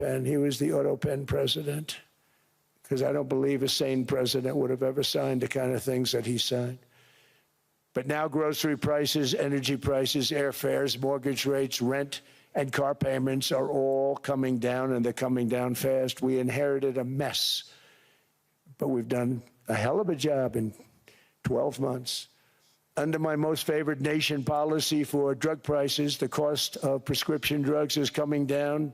pen. He was the auto pen president, because I don't believe a sane president would have ever signed the kind of things that he signed. But now grocery prices, energy prices, airfares, mortgage rates, rent, and car payments are all coming down, and they're coming down fast. We inherited a mess, but we've done a hell of a job in 12 months. Under my most favored nation policy for drug prices, the cost of prescription drugs is coming down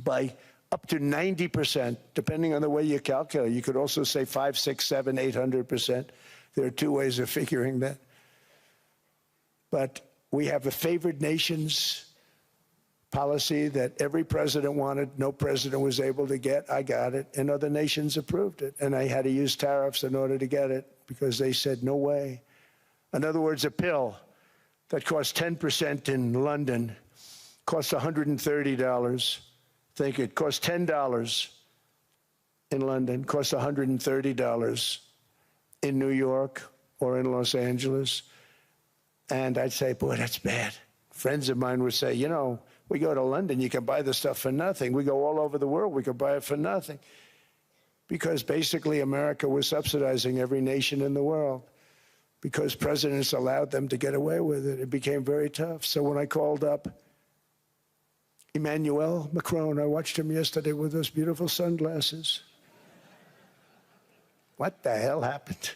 by up to 90%, depending on the way you calculate. You could also say 5, 6, 7, 800%. There are two ways of figuring that. But we have a favored nations policy that every president wanted, no president was able to get. I got it, and other nations approved it. And I had to use tariffs in order to get it because they said, no way. In other words, a pill that costs 10% in London costs $130. Think it costs $10 in London, costs $130 in New York or in Los Angeles. And I'd say, boy, that's bad. Friends of mine would say, you know, we go to London, you can buy the stuff for nothing. We go all over the world, we can buy it for nothing. Because basically America was subsidizing every nation in the world because presidents allowed them to get away with it. It became very tough. So when I called up Emmanuel Macron, I watched him yesterday with those beautiful sunglasses. What the hell happened?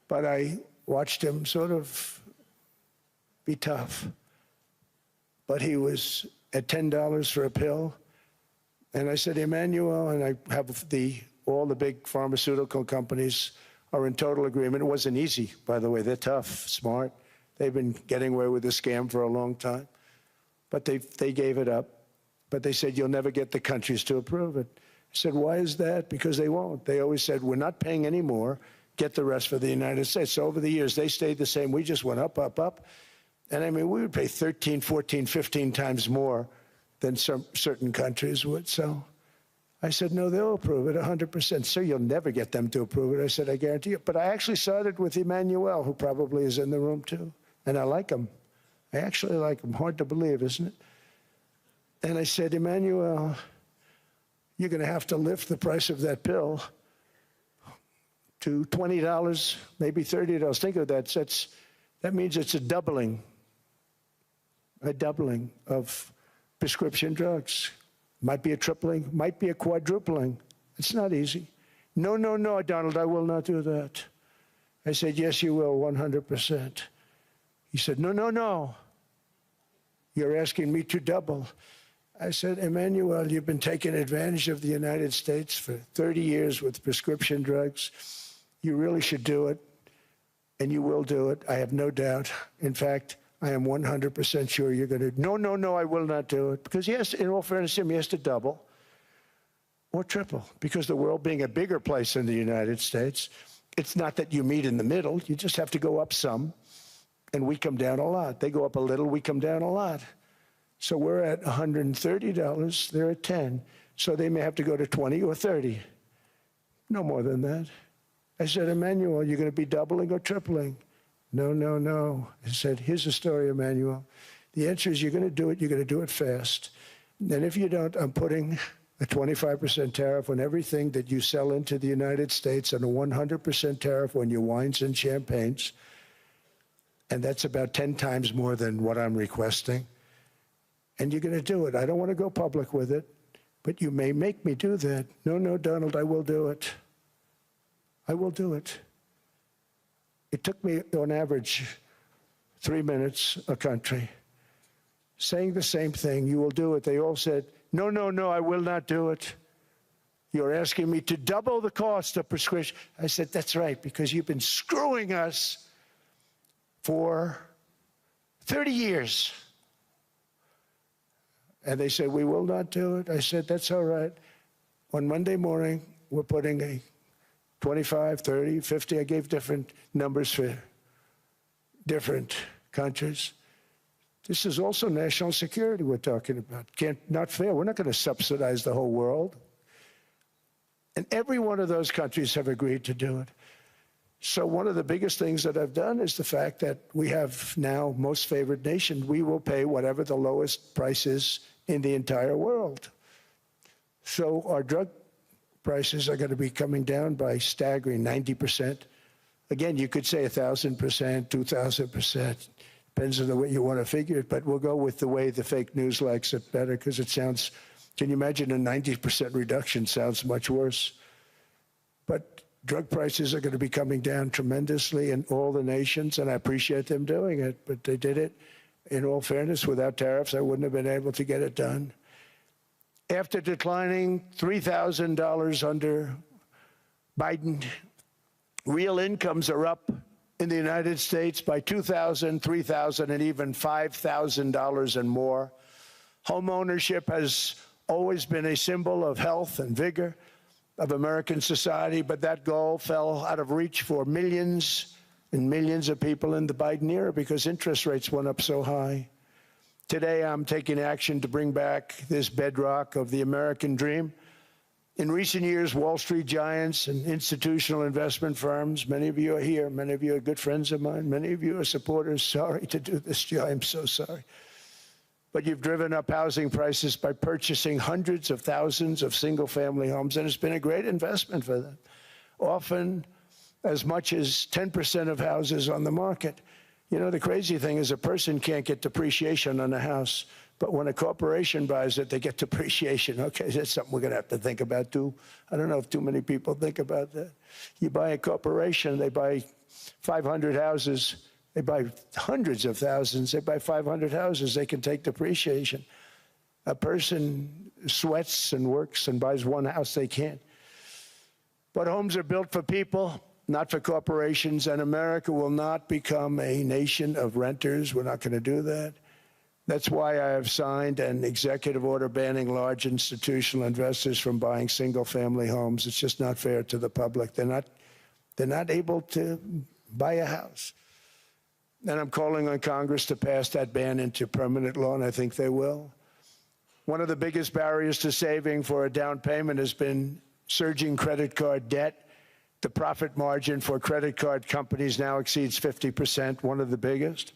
But I watched him sort of be tough. But he was at $10 for a pill. And I said, Emmanuel, and I have all the big pharmaceutical companies are in total agreement. It wasn't easy, by the way. They're tough, smart. They've been getting away with this scam for a long time. But they gave it up. But they said, you'll never get the countries to approve it. I said, why is that? Because they won't. They always said, we're not paying any more. Get the rest for the United States. So over the years, they stayed the same. We just went up, up, up. And I mean, we would pay 13, 14, 15 times more than certain countries would. So I said, no, they'll approve it 100%. Sir, you'll never get them to approve it. I said, I guarantee you. But I actually started with Emmanuel, who probably is in the room too. And I like him. I actually like him. Hard to believe, isn't it? And I said, Emmanuel, you're going to have to lift the price of that pill to $20, maybe $30. Think of that. That means it's a doubling of prescription drugs. Might be a tripling, might be a quadrupling. It's not easy. No, no, no, Donald, I will not do that. I said, yes, you will, 100%. He said, no, no, no. You're asking me to double. I said, Emmanuel, you've been taking advantage of the United States for 30 years with prescription drugs. You really should do it, and you will do it. I have no doubt. In fact, I am 100% sure you're going to. No, no, no, I will not do it. Because yes, in all fairness to him, he has to double or triple. Because the world being a bigger place than the United States, it's not that you meet in the middle. You just have to go up some, and we come down a lot. They go up a little, we come down a lot. So we're at $130, they're at 10. So they may have to go to 20 or 30. No more than that. I said, Emmanuel, you're going to be doubling or tripling? No, no, no. I said, here's the story, Emmanuel. The answer is you're going to do it. You're going to do it fast. And if you don't, I'm putting a 25% tariff on everything that you sell into the United States and a 100% tariff on your wines and champagnes. And that's about 10 times more than what I'm requesting. And you're going to do it. I don't want to go public with it, but you may make me do that. No, no, Donald, I will do it. I will do it. It took me, on average, 3 minutes a country, saying the same thing. You will do it. They all said, no, no, no, I will not do it. You're asking me to double the cost of prescription. I said, that's right, because you've been screwing us for 30 years. And they said, we will not do it. I said, that's all right. On Monday morning, we're putting a 25, 30, 50. I gave different numbers for different countries. This is also national security we're talking about. Not fair. We're not going to subsidize the whole world. And every one of those countries have agreed to do it. So one of the biggest things that I've done is the fact that we have now most favored nation. We will pay whatever the lowest price is in the entire world. So our drug prices are going to be coming down by staggering 90%. Again, you could say 1,000%, 2,000%. Depends on the way you want to figure it, but we'll go with the way the fake news likes it better because it sounds, can you imagine a 90% reduction sounds much worse. But drug prices are going to be coming down tremendously in all the nations, and I appreciate them doing it, but they did it. In all fairness, without tariffs, I wouldn't have been able to get it done. After declining $3,000 under Biden, real incomes are up in the United States by $2,000, $3,000, and even $5,000 and more. Home ownership has always been a symbol of health and vigor of American society, but that goal fell out of reach for millions and millions of people in the Biden era because interest rates went up so high. Today, I'm taking action to bring back this bedrock of the American dream. In recent years, Wall Street giants and institutional investment firms, many of you are here, many of you are good friends of mine, many of you are supporters. Sorry to do this to you, I'm so sorry. But you've driven up housing prices by purchasing hundreds of thousands of single-family homes, and it's been a great investment for them. Often as much as 10% of houses on the market. You know, the crazy thing is a person can't get depreciation on a house, but when a corporation buys it, they get depreciation. Okay, that's something we're going to have to think about, too. I don't know if too many people think about that. You buy a corporation, they buy 500 houses. They buy hundreds of thousands. They buy 500 houses. They can take depreciation. A person sweats and works and buys one house, they can't. But homes are built for people, not for corporations, and America will not become a nation of renters. We're not going to do that. That's why I have signed an executive order banning large institutional investors from buying single-family homes. It's just not fair to the public. They're not able to buy a house. And I'm calling on Congress to pass that ban into permanent law, and I think they will. One of the biggest barriers to saving for a down payment has been surging credit card debt. The profit margin for credit card companies now exceeds 50%, one of the biggest.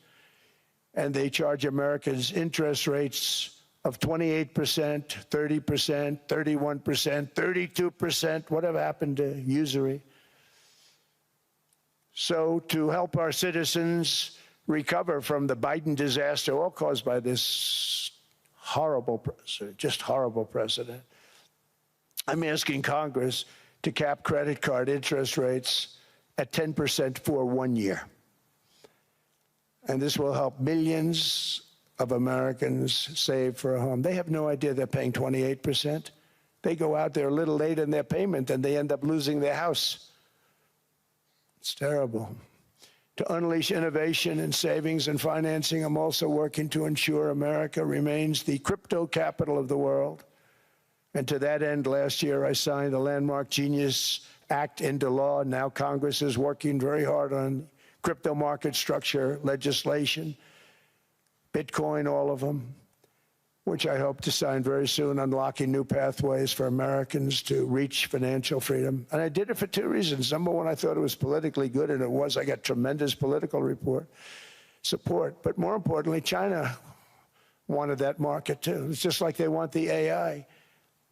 And they charge Americans interest rates of 28%, 30%, 31%, 32%. Whatever happened to usury? So to help our citizens recover from the Biden disaster, all caused by this horrible president, just horrible president, I'm asking Congress to cap credit card interest rates at 10% for 1 year. And this will help millions of Americans save for a home. They have no idea they're paying 28%. They go out there a little late in their payment and they end up losing their house. It's terrible. To unleash innovation in savings and financing, I'm also working to ensure America remains the crypto capital of the world. And to that end, last year, I signed the landmark Genius Act into law. Now Congress is working very hard on crypto market structure legislation, Bitcoin, all of them, which I hope to sign very soon, unlocking new pathways for Americans to reach financial freedom. And I did it for two reasons. Number one, I thought it was politically good, and it was. I got tremendous political support. But more importantly, China wanted that market, too. It's just like they want the AI.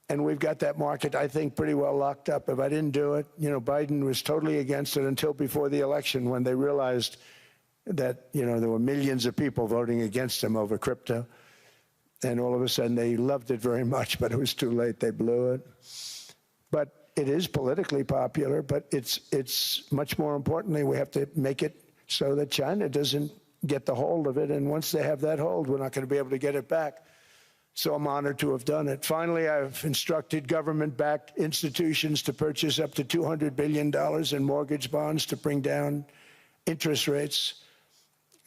And we've got that market, I think, pretty well locked up. If I didn't do it, you know, Biden was totally against it until before the election when they realized that, you know, there were millions of people voting against him over crypto. And all of a sudden, they loved it very much, but it was too late. They blew it. But it is politically popular, but it's much more importantly, we have to make it so that China doesn't get the hold of it. And once they have that hold, we're not going to be able to get it back. So I'm honored to have done it. Finally, I've instructed government-backed institutions to purchase up to $200 billion in mortgage bonds to bring down interest rates.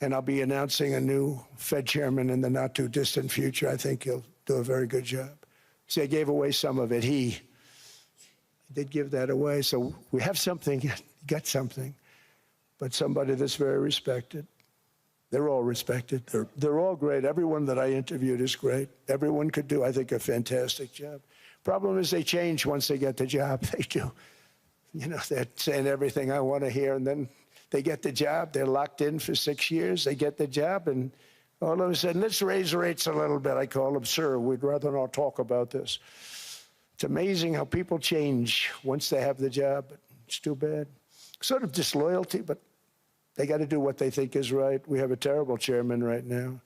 And I'll be announcing a new Fed chairman in the not-too-distant future. I think he'll do a very good job. See, I gave away some of it. He did give that away. So we have something, got something, but somebody that's very respected. They're all respected. They're all great. Everyone that I interviewed is great. Everyone could do, I think, a fantastic job. Problem is they change once they get the job. They do. You know, they're saying everything I want to hear, and then they get the job. They're locked in for 6 years. They get the job, and all of a sudden, let's raise rates a little bit. I call them, sir, we'd rather not talk about this. It's amazing how people change once they have the job. It's too bad. Sort of disloyalty, but they got to do what they think is right. We have a terrible chairman right now.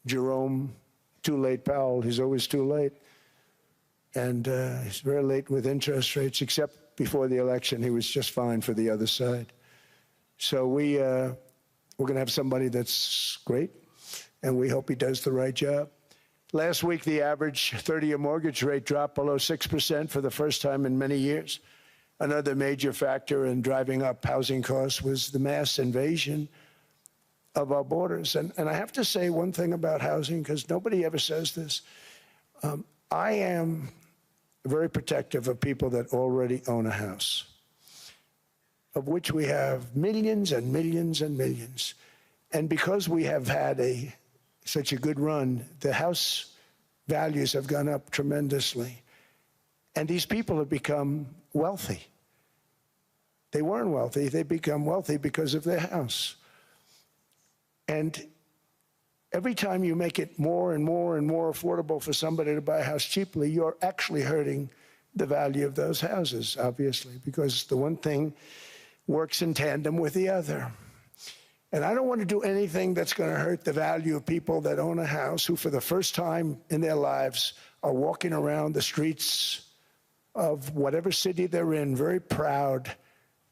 Jerome, too late Powell. He's always too late. And he's very late with interest rates, except before the election. He was just fine for the other side. So we're going to have somebody that's great, and we hope he does the right job. Last week, the average 30-year mortgage rate dropped below 6% for the first time in many years. Another major factor in driving up housing costs was the mass invasion of our borders. And I have to say one thing about housing, because nobody ever says this. I am very protective of people that already own a house, of which we have millions and millions and millions. And because we have had such a good run, the house values have gone up tremendously. And these people have become wealthy. They weren't wealthy. They become wealthy because of their house. And every time you make it more and more and more affordable for somebody to buy a house cheaply, you're actually hurting the value of those houses, obviously, because the one thing works in tandem with the other. And I don't want to do anything that's going to hurt the value of people that own a house who, for the first time in their lives, are walking around the streets of whatever city they're in, very proud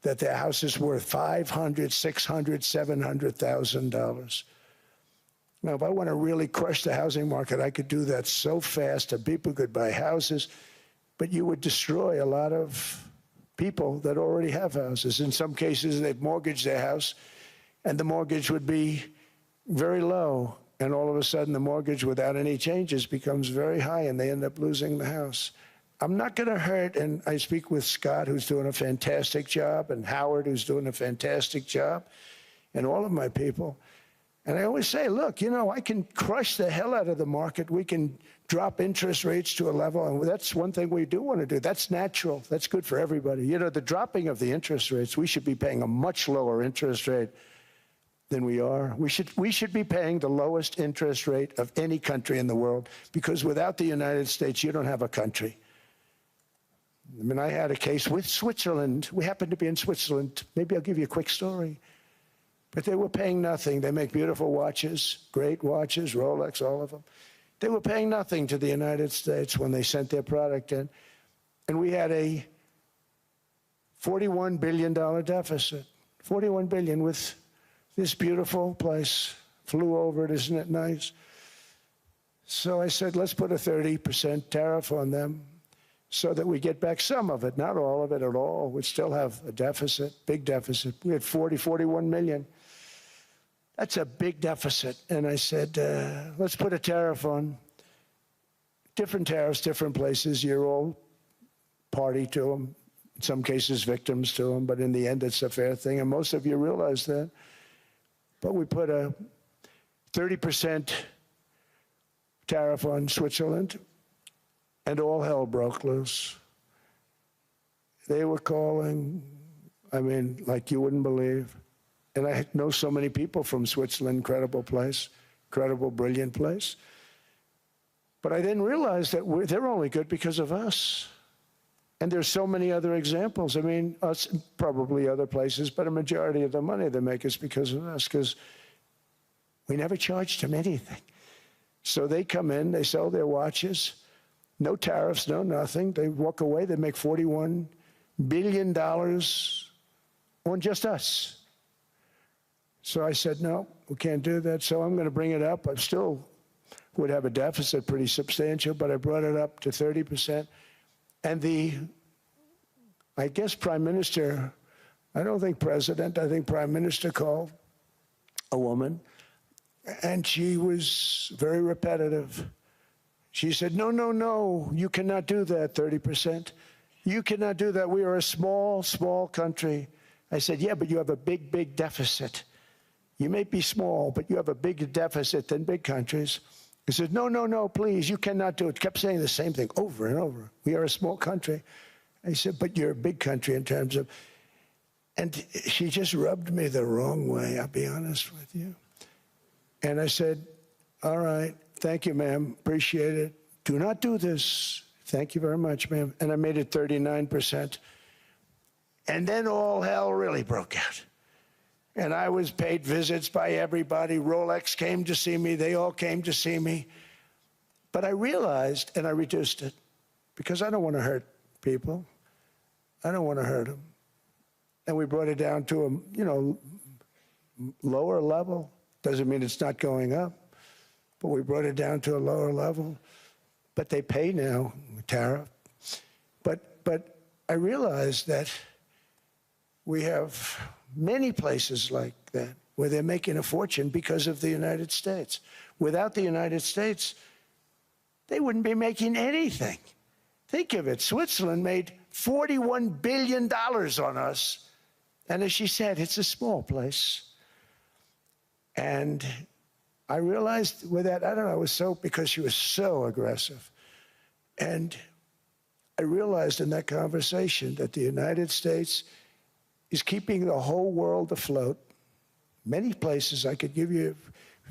that their house is worth $500,000, $600,000, $700,000. Now, if I want to really crush the housing market, I could do that so fast that people could buy houses, but you would destroy a lot of people that already have houses. In some cases, they've mortgaged their house, and the mortgage would be very low, and all of a sudden the mortgage without any changes becomes very high, and they end up losing the house. I'm not going to hurt, and I speak with Scott, who's doing a fantastic job, and Howard, who's doing a fantastic job, and all of my people. And I always say, look, you know, I can crush the hell out of the market. We can drop interest rates to a level, and that's one thing we do want to do. That's natural. That's good for everybody. You know, the dropping of the interest rates, we should be paying a much lower interest rate than we are. We should be paying the lowest interest rate of any country in the world, because without the United States, you don't have a country. I mean, I had a case with Switzerland. We happened to be in Switzerland. Maybe I'll give you a quick story. But they were paying nothing. They make beautiful watches, great watches, Rolex, all of them. They were paying nothing to the United States when they sent their product in. And we had a $41 billion deficit. $41 billion with this beautiful place. Flew over it, isn't it nice? So I said, let's put a 30% tariff on them so that we get back some of it, not all of it at all. We'd still have a deficit, big deficit. We had 41 million. That's a big deficit. And I said, let's put a tariff on. Different tariffs, different places. You're all party to them. In some cases, victims to them. But in the end, it's a fair thing. And most of you realize that. But we put a 30% tariff on Switzerland, and all hell broke loose. They were calling, I mean, like you wouldn't believe. And I know so many people from Switzerland, incredible place, incredible, brilliant place. But I didn't realize that they're only good because of us. And there's so many other examples. I mean, us, probably other places, but a majority of the money they make is because of us, because we never charged them anything. So they come in, they sell their watches, no tariffs, no nothing. They walk away, they make $41 billion on just us. So I said, no, we can't do that. So I'm going to bring it up. I still would have a deficit pretty substantial, but I brought it up to 30%. And I guess Prime Minister, I don't think President, I think Prime Minister called a woman, and she was very repetitive. She said, no, no, no, you cannot do that, 30%. You cannot do that. We are a small, small country. I said, yeah, but you have a big, big deficit. You may be small, but you have a bigger deficit than big countries. He said, no, no, no, please, you cannot do it. Kept saying the same thing over and over. We are a small country. I said, but you're a big country in terms of, and she just rubbed me the wrong way, I'll be honest with you. And I said, all right, thank you, ma'am, appreciate it. Do not do this. Thank you very much, ma'am. And I made it 39%. And then all hell really broke out. And I was paid visits by everybody. Rolex came to see me. They all came to see me. But I realized, and I reduced it, because I don't want to hurt people. I don't want to hurt them. And we brought it down to a, lower level. Doesn't mean it's not going up, but we brought it down to a lower level. But they pay now, tariff. But I realized that we have many places like that where they're making a fortune because of the United States. Without the United States, they wouldn't be making anything. Think of it. Switzerland made $41 billion on us. And as she said, it's a small place. And I realized with that, I don't know, it was so, because she was so aggressive. And I realized in that conversation that the United States is keeping the whole world afloat. Many places, I could give you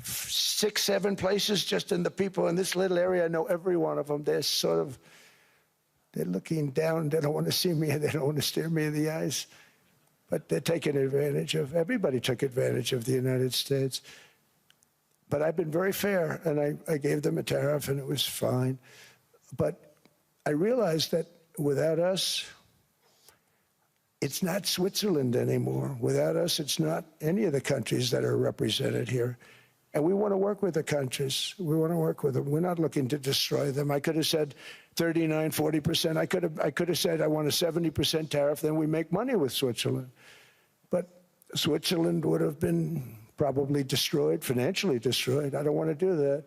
6, 7 places just in the people in this little area. I know every one of them. They're sort of, they're looking down. They don't want to see me. They don't want to stare me in the eyes. But they're taking advantage of, everybody took advantage of the United States. But I've been very fair, and I gave them a tariff, and it was fine. But I realized that without us, it's not Switzerland anymore. Without us, it's not any of the countries that are represented here. And we want to work with the countries. We want to work with them. We're not looking to destroy them. I could have said 39, 40%. I could have said I want a 70% tariff, then we make money with Switzerland. But Switzerland would have been probably destroyed, financially destroyed. I don't want to do that.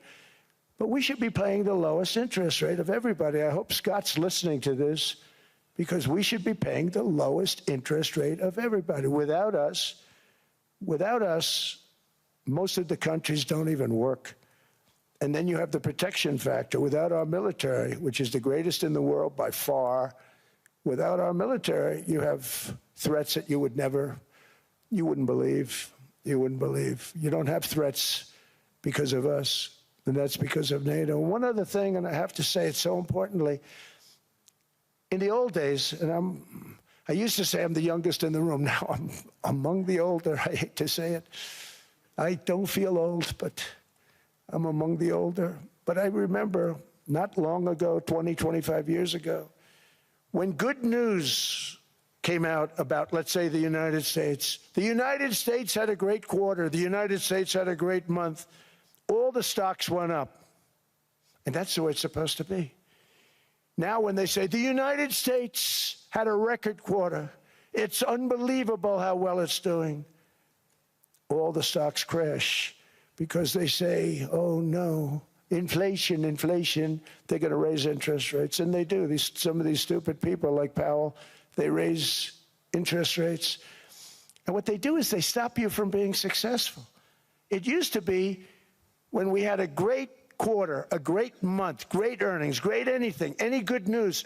But we should be paying the lowest interest rate of everybody. I hope Scott's listening to this, because we should be paying the lowest interest rate of everybody. Without us, most of the countries don't even work. And then you have the protection factor. Without our military, which is the greatest in the world by far, without our military, you have threats that you wouldn't believe. You wouldn't believe. You don't have threats because of us, and that's because of NATO. One other thing, and I have to say it so importantly, in the old days, and I used to say I'm the youngest in the room. Now I'm among the older. I hate to say it. I don't feel old, but I'm among the older. But I remember not long ago, 20, 25 years ago, when good news came out about, let's say, the United States. The United States had a great quarter. The United States had a great month. All the stocks went up. And that's the way it's supposed to be. Now when they say the United States had a record quarter, it's unbelievable how well it's doing, all the stocks crash because they say, oh no, inflation, they're going to raise interest rates. And they do. Some of these stupid people like Powell, they raise interest rates. And what they do is they stop you from being successful. It used to be when we had a great quarter, a great month, great earnings, great anything, any good news,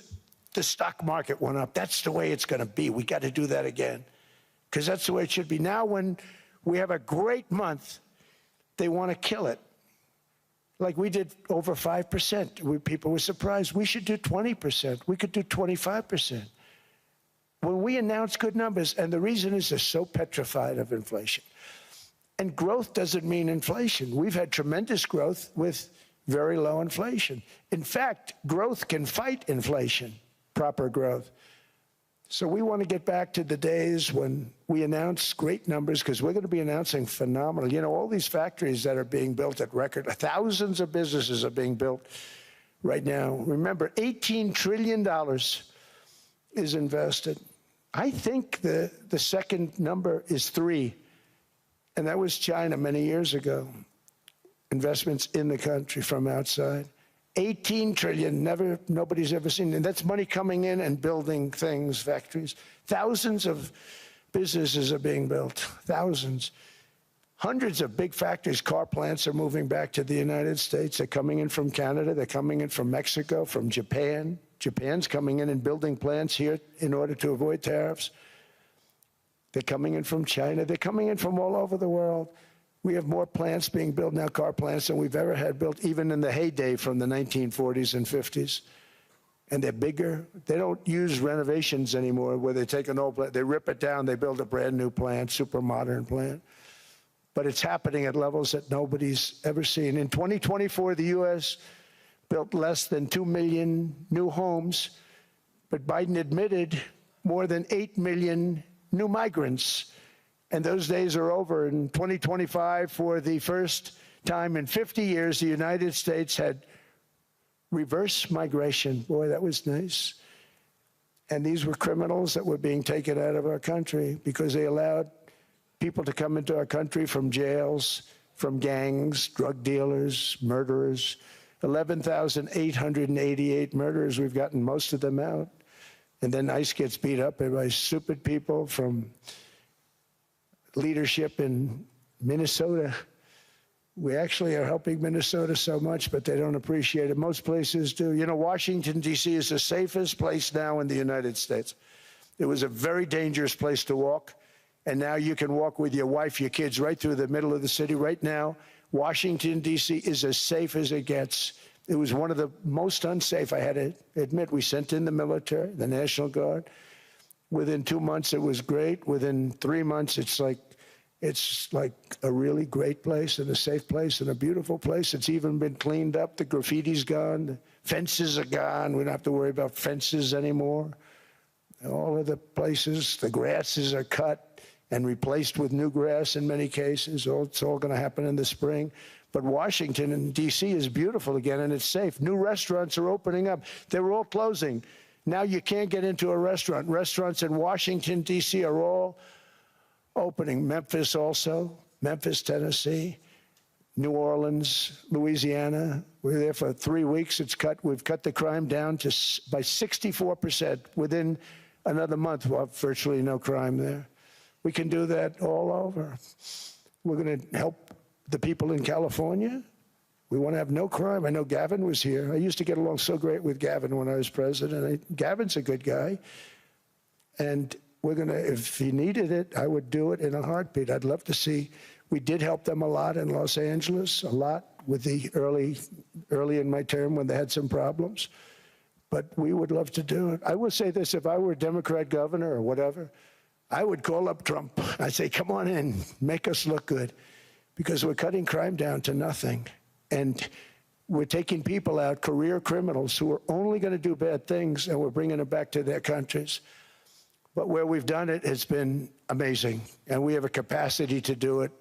the stock market went up. That's the way it's going to be. We got to do that again, because that's the way it should be. Now when we have a great month, they want to kill it. Like we did over 5%. People were surprised. We should do 20%. We could do 25%. When we announce good numbers, and the reason is they're so petrified of inflation. And growth doesn't mean inflation. We've had tremendous growth with very low inflation. In fact, growth can fight inflation, proper growth. So we want to get back to the days when we announce great numbers, because we're going to be announcing phenomenal. You know, all these factories that are being built at record, thousands of businesses are being built right now. Remember, $18 trillion is invested. I think the second number is 3. And that was China many years ago. Investments in the country from outside. 18 trillion, nobody's ever seen. And that's money coming in and building things, factories. Thousands of businesses are being built, thousands. Hundreds of big factories, car plants are moving back to the United States. They're coming in from Canada, they're coming in from Mexico, from Japan, Japan's coming in and building plants here in order to avoid tariffs. They're coming in from China. They're coming in from all over the world. We have more plants being built now, car plants, than we've ever had built, even in the heyday from the 1940s and 50s. And they're bigger. They don't use renovations anymore where they take an old plant, they rip it down, they build a brand new plant, super modern plant. But it's happening at levels that nobody's ever seen. In 2024, the U.S. built less than 2 million new homes, but Biden admitted more than 8 million new migrants. And those days are over. In 2025, for the first time in 50 years, the United States had reverse migration. Boy, that was nice. And these were criminals that were being taken out of our country because they allowed people to come into our country from jails, from gangs, drug dealers, murderers. 11,888 murderers. We've gotten most of them out. And then ICE gets beat up by stupid people from leadership in Minnesota. We actually are helping Minnesota so much, but they don't appreciate it. Most places do. You know, Washington, D.C. is the safest place now in the United States. It was a very dangerous place to walk, and now you can walk with your wife, your kids, right through the middle of the city. Right now, Washington, D.C. is as safe as it gets. It was one of the most unsafe, I had to admit. We sent in the military, the National Guard. Within 2 months, it was great. Within 3 months, it's like a really great place and a safe place and a beautiful place. It's even been cleaned up. The graffiti's gone. The fences are gone. We don't have to worry about fences anymore. All of the places, the grasses are cut and replaced with new grass in many cases. It's all going to happen in the spring. But Washington and D.C. is beautiful again, and it's safe. New restaurants are opening up. They were all closing. Now you can't get into a restaurant. Restaurants in Washington, D.C. are all opening. Memphis also, Memphis, Tennessee, New Orleans, Louisiana. We're there for 3 weeks. We've cut the crime down by 64%. Within another month, we'll have virtually no crime there. We can do that all over. We're going to help the people in California. We want to have no crime. I know Gavin was here. I used to get along so great with Gavin when I was president. Gavin's a good guy. And we're going to, if he needed it, I would do it in a heartbeat. I'd love to see. We did help them a lot in Los Angeles, a lot with the early in my term when they had some problems. But we would love to do it. I will say this, if I were a Democrat governor or whatever, I would call up Trump. I'd say, come on in, make us look good, because we're cutting crime down to nothing. And we're taking people out, career criminals who are only going to do bad things, and we're bringing them back to their countries. But where we've done it, it's been amazing. And we have a capacity to do it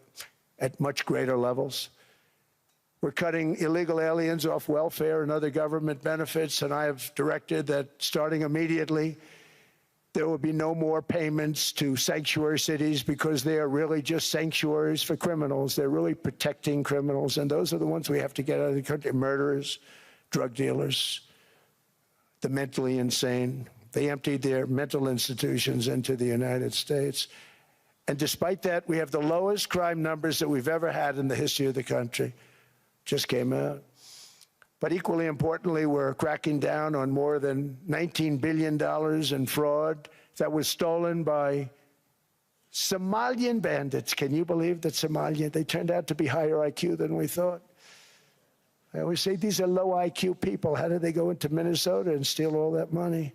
at much greater levels. We're cutting illegal aliens off welfare and other government benefits, and I have directed that starting immediately, there will be no more payments to sanctuary cities, because they are really just sanctuaries for criminals. They're really protecting criminals, and those are the ones we have to get out of the country. Murderers, drug dealers, the mentally insane. They emptied their mental institutions into the United States. And despite that, we have the lowest crime numbers that we've ever had in the history of the country. Just came out. But equally importantly, we're cracking down on more than $19 billion in fraud that was stolen by Somalian bandits. Can you believe that Somalian? They turned out to be higher IQ than we thought. I always say these are low IQ people. How did they go into Minnesota and steal all that money?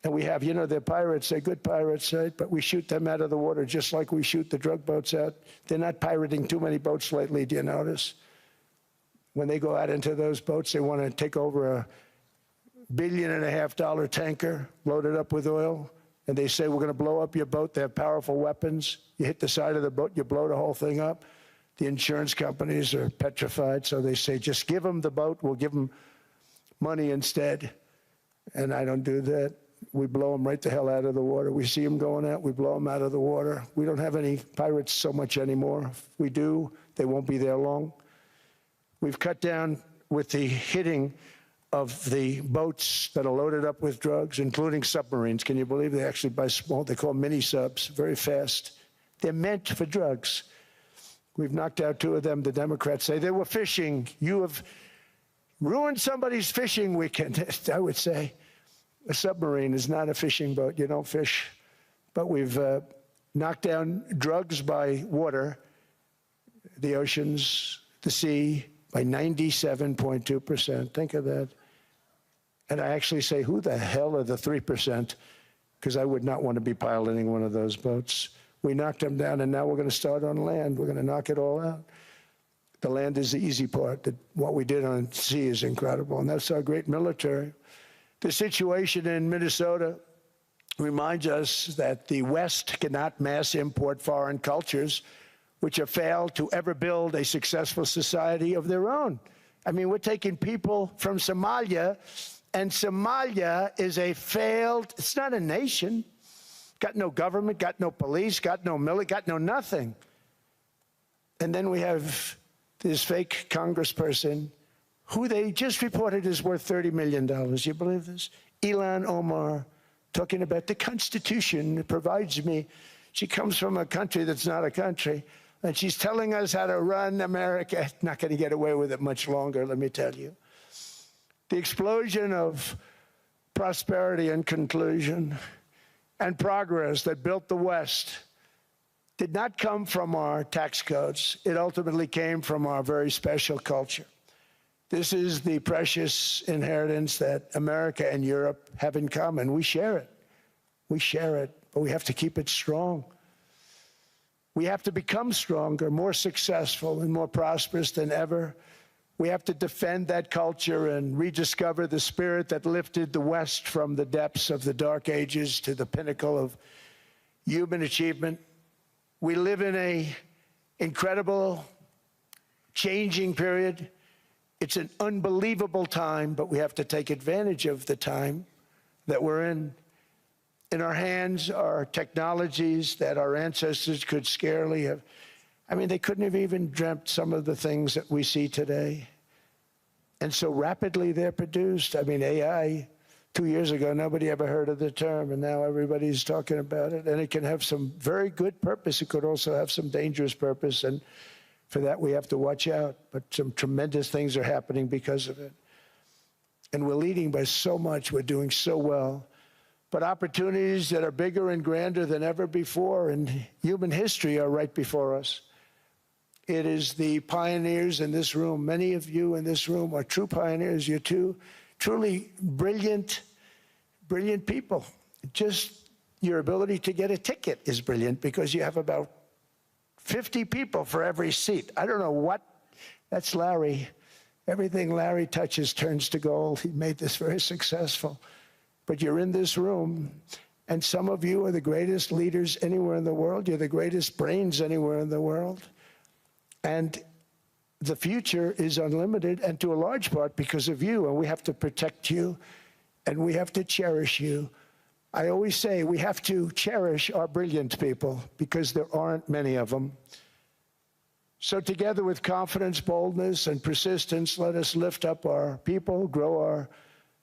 And we have, you know, they're pirates. They're good pirates, right? But we shoot them out of the water just like we shoot the drug boats out. They're not pirating too many boats lately, do you notice? When they go out into those boats, they want to take over a $1.5 billion tanker loaded up with oil, and they say, we're going to blow up your boat. They have powerful weapons. You hit the side of the boat, you blow the whole thing up. The insurance companies are petrified, so they say, just give them the boat. We'll give them money instead. And I don't do that. We blow them right the hell out of the water. We see them going out, we blow them out of the water. We don't have any pirates so much anymore. If we do, they won't be there long. We've cut down with the hitting of the boats that are loaded up with drugs, including submarines. Can you believe they actually buy small, they call mini subs, very fast. They're meant for drugs. We've knocked out 2 of them. The Democrats say they were fishing. You ruined somebody's fishing weekend, I would say. A submarine is not a fishing boat. You don't fish. But we've knocked down drugs by water, the oceans, the sea, by 97.2%. Think of that. And I actually say, who the hell are the 3%? Because I would not want to be piloting one of those boats. We knocked them down, and now we're going to start on land. We're going to knock it all out. The land is the easy part. What we did on sea is incredible, and that's our great military. The situation in Minnesota reminds us that the West cannot mass import foreign cultures, which have failed to ever build a successful society of their own. I mean, we're taking people from Somalia, and Somalia is a failed, it's not a nation. Got no government, got no police, got no military, got no nothing. And then we have this fake congressperson who they just reported is worth $30 million. You believe this? Ilhan Omar, talking about the Constitution provides me. She comes from a country that's not a country, and she's telling us how to run America. Not going to get away with it much longer, let me tell you. The explosion of prosperity and conclusion and progress that built the West did not come from our tax codes. It ultimately came from our very special culture. This is the precious inheritance that America and Europe have in common. We share it. We share it, but we have to keep it strong. We have to become stronger, more successful, and more prosperous than ever. We have to defend that culture and rediscover the spirit that lifted the West from the depths of the Dark Ages to the pinnacle of human achievement. We live in an incredible, changing period. It's an unbelievable time, but we have to take advantage of the time that we're in. In our hands are technologies that our ancestors could scarcely have. I mean, they couldn't have even dreamt some of the things that we see today. And so rapidly they're produced. I mean, AI, 2 years ago, nobody ever heard of the term, and now everybody's talking about it. And it can have some very good purpose. It could also have some dangerous purpose, and for that we have to watch out. But some tremendous things are happening because of it. And we're leading by so much. We're doing so well. But opportunities that are bigger and grander than ever before in human history are right before us. It is the pioneers in this room. Many of you in this room are true pioneers. You're two truly brilliant, brilliant people. Just your ability to get a ticket is brilliant because you have about 50 people for every seat. I don't know what, that's Larry. Everything Larry touches turns to gold. He made this very successful. But you're in this room, and some of you are the greatest leaders anywhere in the world. You're the greatest brains anywhere in the world. And the future is unlimited, and to a large part because of you, and we have to protect you, and we have to cherish you. I always say we have to cherish our brilliant people because there aren't many of them. So together with confidence, boldness, and persistence, let us lift up our people, grow our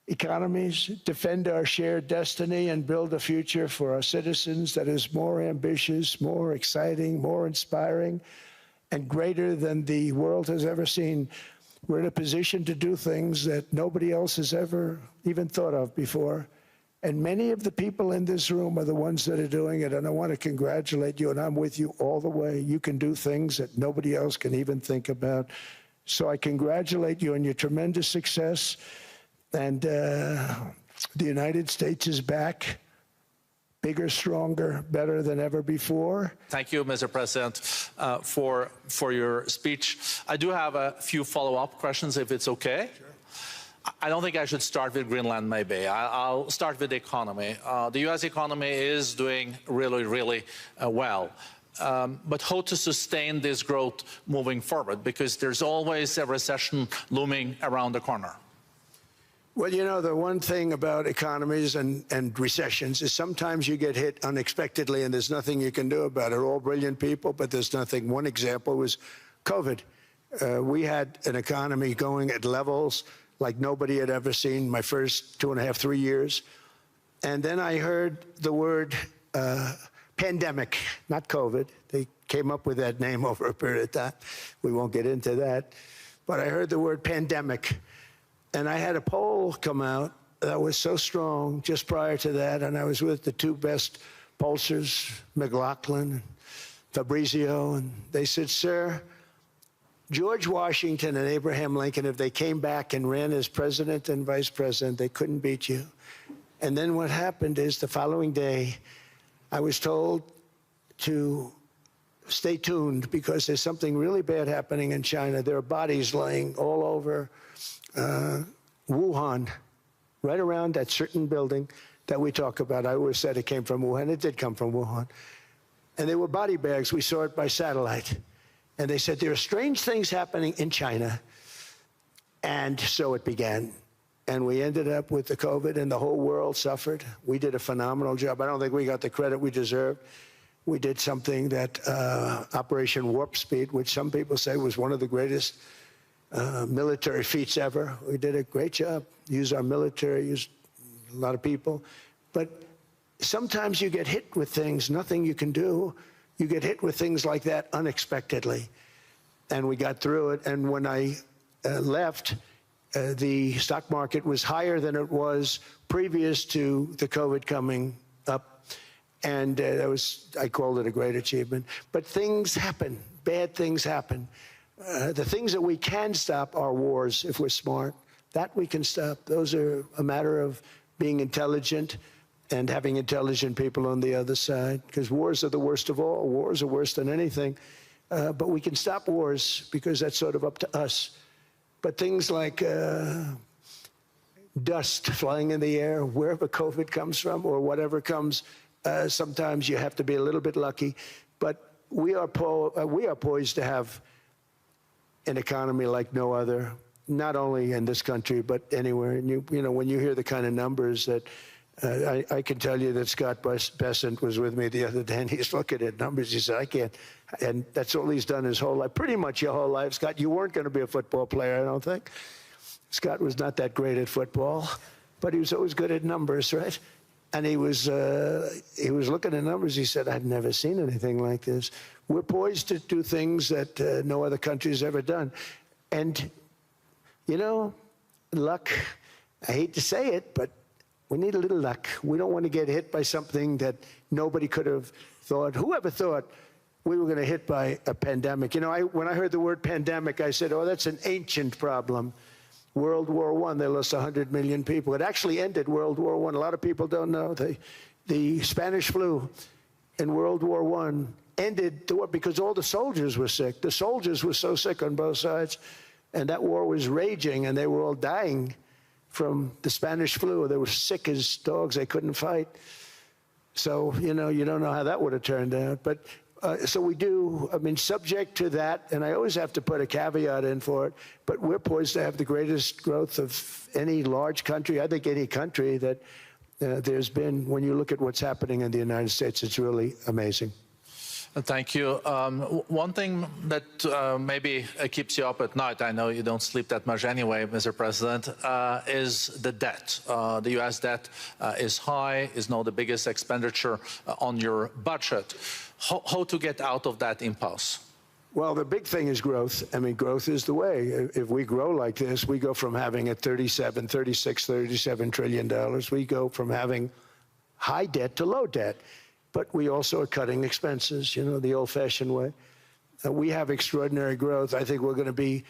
economies, defend our shared destiny, and build a future for our citizens that is more ambitious, more exciting, more inspiring, and greater than the world has ever seen. We're in a position to do things that nobody else has ever even thought of before. And many of the people in this room are the ones that are doing it, and I want to congratulate you, and I'm with you all the way. You can do things that nobody else can even think about. So I congratulate you on your tremendous success. And the United States is back, bigger, stronger, better than ever before. Thank you, Mr. President, for your speech. I do have a few follow-up questions, if it's okay. Sure. I don't think I should start with Greenland, maybe. I'll start with the economy. The U.S. economy is doing really, really well. But how to sustain this growth moving forward? Because there's always a recession looming around the corner. Well, you know, the one thing about economies and recessions is sometimes you get hit unexpectedly and there's nothing you can do about it. All brilliant people, but there's nothing. One example was COVID. We had an economy going at levels like nobody had ever seen my first 2.5, 3 years. And then I heard the word pandemic, not COVID. They came up with that name over a period of time. We won't get into that. But I heard the word pandemic. And I had a poll come out that was so strong just prior to that, and I was with the two best pollsters, McLaughlin and Fabrizio, and they said, sir, George Washington and Abraham Lincoln, if they came back and ran as president and vice president, they couldn't beat you. And then what happened is the following day, I was told to stay tuned because there's something really bad happening in China. There are bodies laying all over Wuhan, right around that certain building that we talk about. I always said it came from Wuhan. It did come from Wuhan. And they were body bags. We saw it by satellite. And they said, there are strange things happening in China. And so it began. And we ended up with the COVID, and the whole world suffered. We did a phenomenal job. I don't think we got the credit we deserved. We did something that Operation Warp Speed, which some people say was one of the greatest military feats ever. We did a great job. Used our military, used a lot of people. But sometimes you get hit with things, nothing you can do. You get hit with things like that unexpectedly. And we got through it. And when I left, the stock market was higher than it was previous to the COVID coming up. And that was, I called it a great achievement. But things happen. Bad things happen. The things that we can stop are wars if we're smart. That we can stop. Those are a matter of being intelligent and having intelligent people on the other side, because wars are the worst of all. Wars are worse than anything. But we can stop wars because that's sort of up to us. But things like dust flying in the air, wherever COVID comes from or whatever comes, sometimes you have to be a little bit lucky. But we are poised to have an economy like no other, not only in this country, but anywhere. And you know, when you hear the kind of numbers that I can tell you that Scott Bessent was with me the other day, and he's looking at numbers. He said, I can't. And that's all he's done his whole life, pretty much your whole life. Scott, you weren't going to be a football player, I don't think. Scott was not that great at football, but he was always good at numbers, right? And he was looking at numbers. He said, I'd never seen anything like this. We're poised to do things that no other country has ever done. And, you know, luck, I hate to say it, but we need a little luck. We don't want to get hit by something that nobody could have thought. Whoever thought we were going to hit by a pandemic? You know, when I heard the word pandemic, I said, oh, that's an ancient problem. World War I, they lost 100 million people. It actually ended World War I. A lot of people don't know. The Spanish flu in World War I ended the war because all the soldiers were sick. The soldiers were so sick on both sides, and that war was raging, and they were all dying from the Spanish flu. They were sick as dogs. They couldn't fight. So, you know, you don't know how that would have turned out. But so we do, I mean, subject to that, and I always have to put a caveat in for it, but we're poised to have the greatest growth of any large country, I think any country that there's been. When you look at what's happening in the United States, it's really amazing. Thank you. One thing that maybe keeps you up at night, I know you don't sleep that much anyway, Mr. President, is the debt. The U.S. debt is high, is now the biggest expenditure on your budget. How to get out of that impasse? Well, the big thing is growth. I mean, growth is the way. If we grow like this, we go from having a $37 trillion. We go from having high debt to low debt. But we also are cutting expenses, you know, the old-fashioned way. We have extraordinary growth. I think we're going to be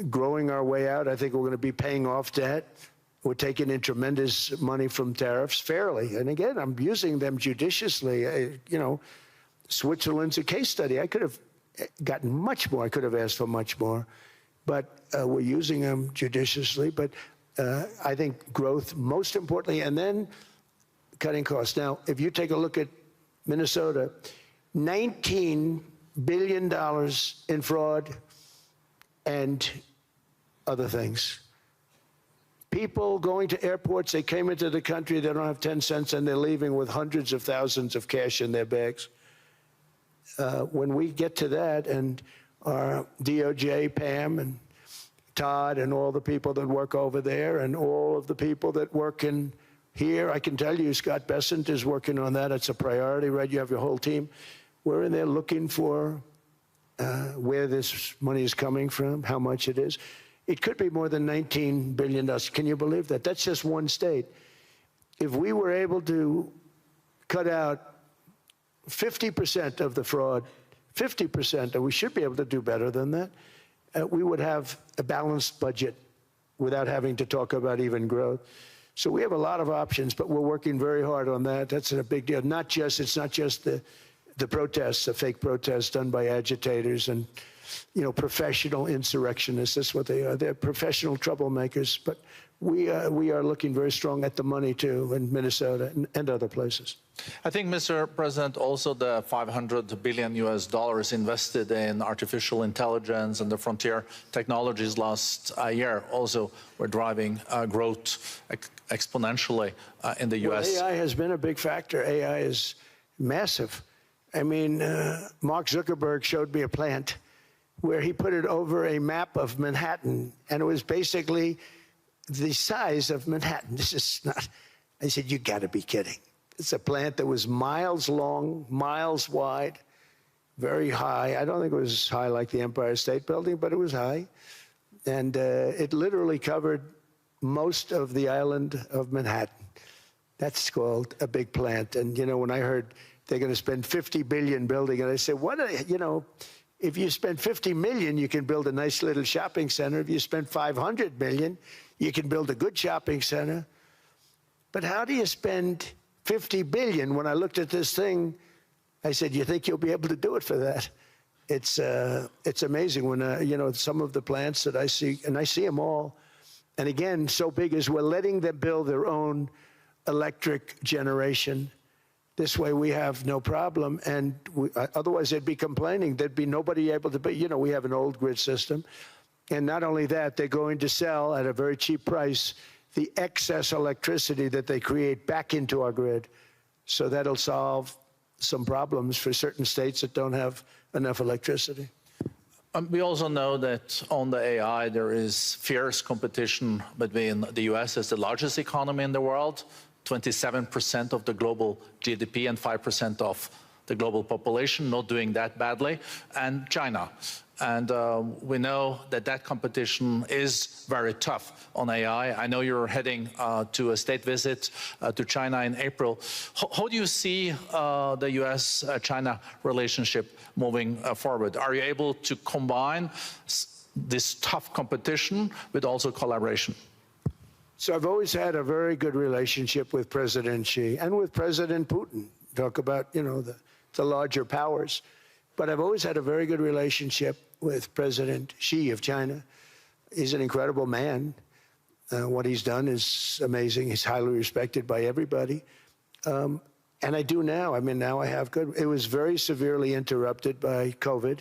growing our way out. I think we're going to be paying off debt. We're taking in tremendous money from tariffs fairly. And again, I'm using them judiciously. You know, Switzerland's a case study. I could have gotten much more. I could have asked for much more. But we're using them judiciously. But I think growth, most importantly, and then cutting costs. Now, if you take a look at Minnesota, $19 billion in fraud and other things. People going to airports, they came into the country, they don't have 10 cents, and they're leaving with hundreds of thousands of cash in their bags. When we get to that, and our DOJ, Pam, and Todd, and all the people that work over there, and all of the people that work in here, I can tell you, Scott Bessent is working on that. It's a priority, right? You have your whole team. We're in there looking for where this money is coming from, how much it is. it could be more than $19 billion. Can you believe that? That's just one state. If we were able to cut out 50% of the fraud, 50%, and we should be able to do better than that, we would have a balanced budget without having to talk about even growth. So we have a lot of options, but we're working very hard on that. That's a big deal. It's not just the protests, the fake protests done by agitators and, you know, professional insurrectionists. That's what they are. They're professional troublemakers. But we are looking very strong at the money, too, in Minnesota and other places. I think, Mr. President, also the $500 billion invested in artificial intelligence and the frontier technologies last year also were driving growth exponentially in the U.S. Well, AI has been a big factor. AI is massive. I mean, Mark Zuckerberg showed me a plant where he put it over a map of Manhattan, and it was basically the size of Manhattan. This is not, I said, you got to be kidding. It's a plant that was miles long, miles wide, very high. I don't think it was high like the Empire State Building, but it was high. And it literally covered most of the island of Manhattan. That's called a big plant. And, you know, when I heard they're going to spend $50 billion building, and I said, what, you know, if you spend $50 million, you can build a nice little shopping center. If you spend $500 million, you can build a good shopping center. But how do you spend $50 billion? When I looked at this thing, I said, you think you'll be able to do it for that? It's amazing when, you know, some of the plants that I see, and I see them all, and again, so big is we're letting them build their own electric generation. This way we have no problem, and otherwise they'd be complaining. There'd be nobody able to, you know, we have an old grid system. And not only that, they're going to sell at a very cheap price the excess electricity that they create back into our grid. So that'll solve some problems for certain states that don't have enough electricity. We also know that on the AI, there is fierce competition between the U.S. as the largest economy in the world, 27% of the global GDP and 5% of the global population, not doing that badly, and China. And we know that that competition is very tough on AI. I know you're heading to a state visit to China in April. How do you see the U.S.-China relationship moving forward? Are you able to combine this tough competition with also collaboration? So I've always had a very good relationship with President Xi and with President Putin. Talk about, you know, the larger powers. But I've always had a very good relationship with President Xi of China. He's an incredible man. What he's done is amazing. He's highly respected by everybody. And I do now. I mean, now I have good. It was very severely interrupted by COVID.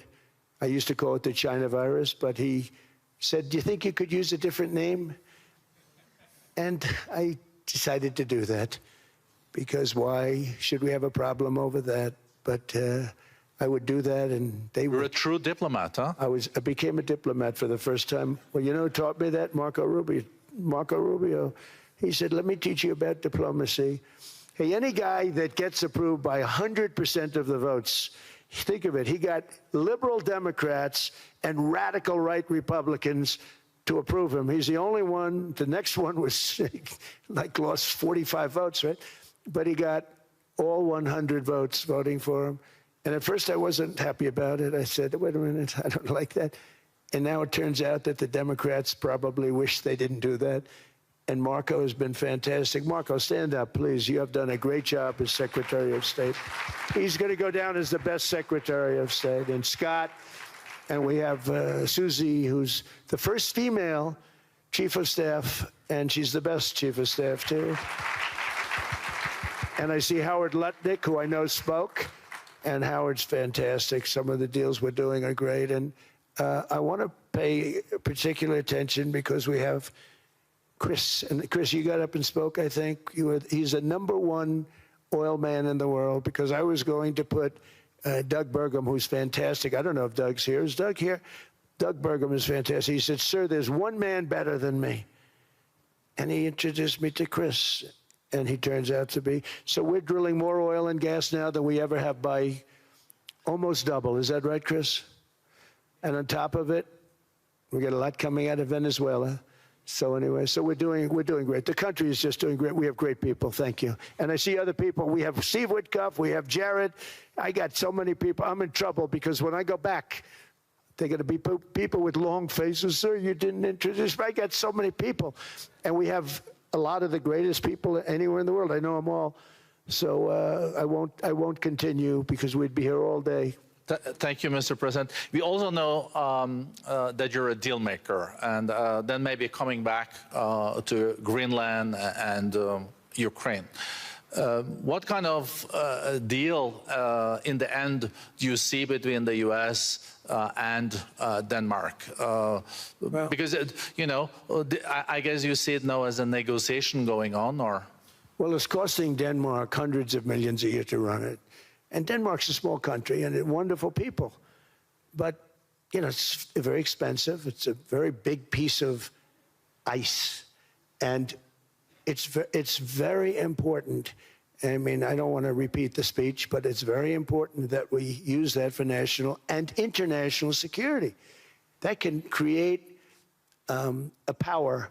I used to call it the China virus, but he said, do you think you could use a different name? And I decided to do that because why should we have a problem over that? But I would do that, and they were. You're a true diplomat, huh? I became a diplomat for the first time. Well, you know who taught me that? Marco Rubio. Marco Rubio. He said, let me teach you about diplomacy. Hey, any guy that gets approved by 100% of the votes, think of it, he got liberal Democrats and radical right Republicans to approve him. He's the only one. The next one was like lost 45 votes, right? But he got all 100 votes voting for him. And at first I wasn't happy about it. I said, wait a minute, I don't like that. And now it turns out that the Democrats probably wish they didn't do that. And Marco has been fantastic. Marco, stand up, please. You have done a great job as Secretary of State. He's going to go down as the best Secretary of State. And Scott, and we have Susie, who's the first female Chief of Staff, and she's the best Chief of Staff, too. And I see Howard Lutnick, who I know spoke. And Howard's fantastic. Some of the deals we're doing are great. And I want to pay particular attention because we have Chris. And Chris, you got up and spoke, I think. He's the #1 oil man in the world because I was going to put Doug Burgum, who's fantastic. I don't know if Doug's here. Is Doug here? Doug Burgum is fantastic. He said, sir, there's one man better than me. And he introduced me to Chris. And he turns out to be. So we're drilling more oil and gas now than we ever have by almost double. Is that right, Chris? And on top of it, We got a lot coming out of Venezuela. So anyway, so we're doing great. The country is just doing great. We have great people. Thank you. And I see other people. We have Steve Witkoff. We have Jared. I got so many people. I'm in trouble because when I go back, they're going to be people with long faces. Sir, you didn't introduce me. I got so many people. And we have a lot of the greatest people anywhere in the world. I know them all. So I won't continue because we'd be here all day. Thank you, Mr. President. We also know that you're a deal maker, and then maybe coming back to Greenland and Ukraine. What kind of deal in the end do you see between the U.S. And Denmark? Because, you know, I guess you see it now as a negotiation going on, or? Well, it's costing Denmark hundreds of millions a year to run it. And Denmark's a small country and wonderful people. But, you know, it's very expensive. It's a very big piece of ice. And it's very important. I mean, I don't want to repeat the speech, but it's very important that we use that for national and international security. That can create a power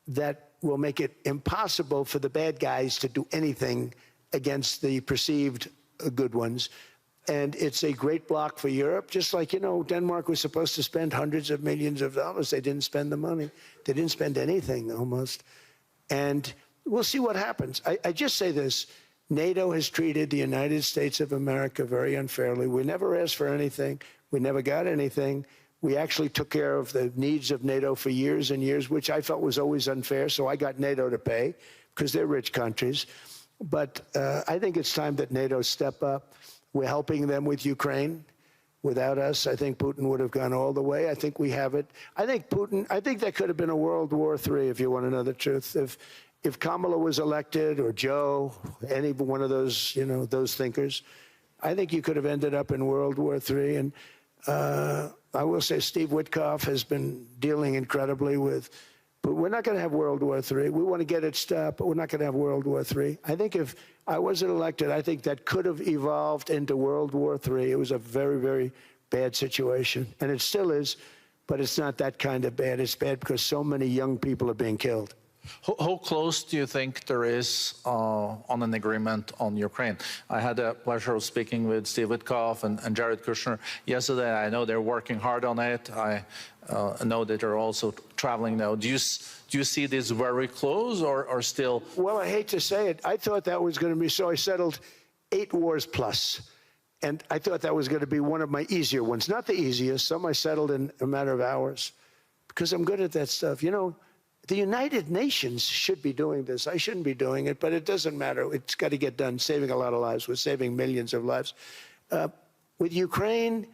that will make it impossible for the bad guys to do anything against the perceived good ones. And it's a great block for Europe, just like, you know, Denmark was supposed to spend hundreds of millions of dollars. They didn't spend the money. They didn't spend anything, almost. And we'll see what happens. I just say this. NATO has treated the United States of America very unfairly. We never asked for anything. We never got anything. We actually took care of the needs of NATO for years and years, which I felt was always unfair. So I got NATO to pay because they're rich countries. But I think it's time that NATO step up. We're helping them with Ukraine. Without us, I think Putin would have gone all the way. I think we have it. I think there could have been a World War III, if you want to know the truth. If Kamala was elected, or Joe, any one of those, you know, those thinkers, I think you could have ended up in World War III. And I will say Steve Witkoff has been dealing incredibly with. But we're not going to have World War III. We want to get it stopped, but we're not going to have World War III. I think if I wasn't elected, I think that could have evolved into World War III. It was a very, very bad situation. And it still is, but it's not that kind of bad. It's bad because so many young people are being killed. How close do you think there is on an agreement on Ukraine? I had the pleasure of speaking with Steve Witkoff and Jared Kushner yesterday. I know they're working hard on it. I know that they're also traveling now. Do you see this very close or still? Well, I hate to say it. I thought that was going to be so. I settled 8 wars plus. And I thought that was going to be one of my easier ones. Not the easiest. Some I settled in a matter of hours because I'm good at that stuff. You know, the United Nations should be doing this. I shouldn't be doing it, but it doesn't matter. It's got to get done, saving a lot of lives. We're saving millions of lives. With Ukraine,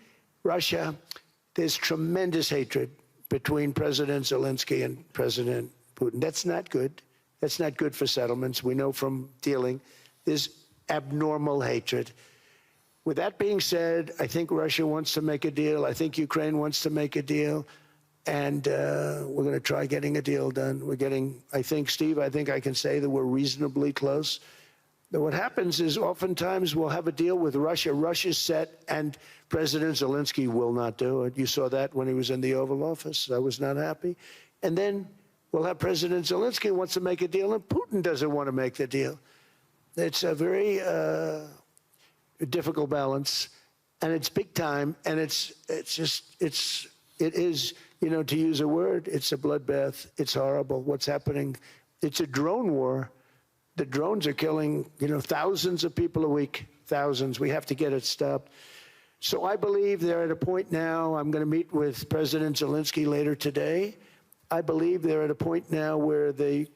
Russia, there's tremendous hatred between President Zelensky and President Putin. That's not good. That's not good for settlements. We know from dealing. There's abnormal hatred. With that being said, I think Russia wants to make a deal. I think Ukraine wants to make a deal. And we're going to try getting a deal done. We're getting, I think, Steve, I think I can say that we're reasonably close. But what happens is oftentimes we'll have a deal with Russia. Russia's set, and President Zelensky will not do it. You saw that when he was in the Oval Office. I was not happy. And then we'll have President Zelensky wants to make a deal, and Putin doesn't want to make the deal. It's a very difficult balance, and it's big time, and it is, you know, to use a word, it's a bloodbath. It's horrible what's happening. It's a drone war. The drones are killing, you know, thousands of people a week, thousands. We have to get it stopped. So I believe they're at a point now. I'm going to meet with President Zelensky later today. I believe they're at a point now where they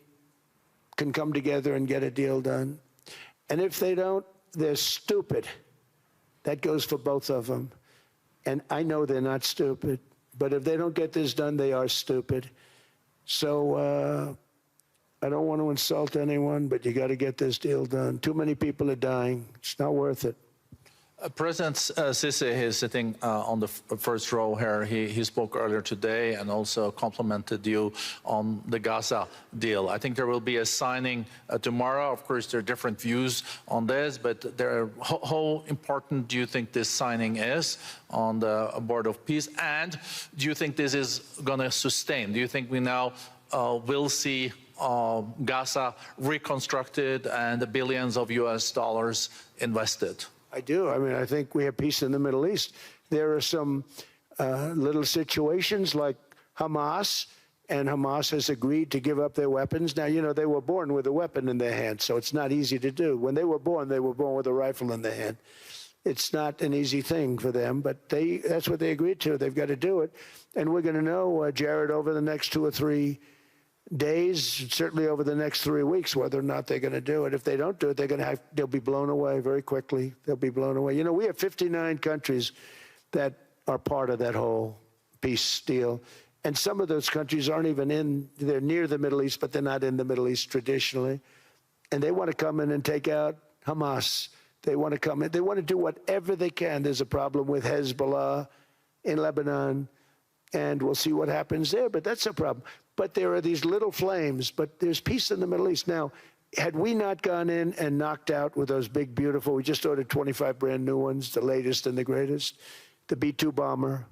can come together and get a deal done. And if they don't, they're stupid. That goes for both of them. And I know they're not stupid. But if they don't get this done, they are stupid. So I don't want to insult anyone, but you got to get this deal done. Too many people are dying. It's not worth it. President Sisi is sitting on the first row here. He spoke earlier today and also complimented you on the Gaza deal. I think there will be a signing tomorrow. Of course, there are different views on this, but how important do you think this signing is on the board of peace? And do you think this is going to sustain? Do you think we now will see Gaza reconstructed and the billions of US dollars invested? I do. I mean, I think we have peace in the Middle East. There are some little situations like Hamas, and Hamas has agreed to give up their weapons. Now, you know, they were born with a weapon in their hand, so it's not easy to do. When they were born with a rifle in their hand. It's not an easy thing for them, but that's what they agreed to. They've got to do it. And we're going to know, Jared, over the next 2 or 3 days, certainly over the next 3 weeks, whether or not they're going to do it. If they don't do it, they'll be blown away very quickly. They'll be blown away. You know, we have 59 countries that are part of that whole peace deal. And some of those countries aren't even they're near the Middle East, but they're not in the Middle East traditionally. And they want to come in and take out Hamas. They want to come in. They want to do whatever they can. There's a problem with Hezbollah in Lebanon, and we'll see what happens there, but that's a problem. But there are these little flames, but there's peace in the Middle East. Now, had we not gone in and knocked out with those big, beautiful, we just ordered 25 brand new ones, the latest and the greatest, the B-2 bomber.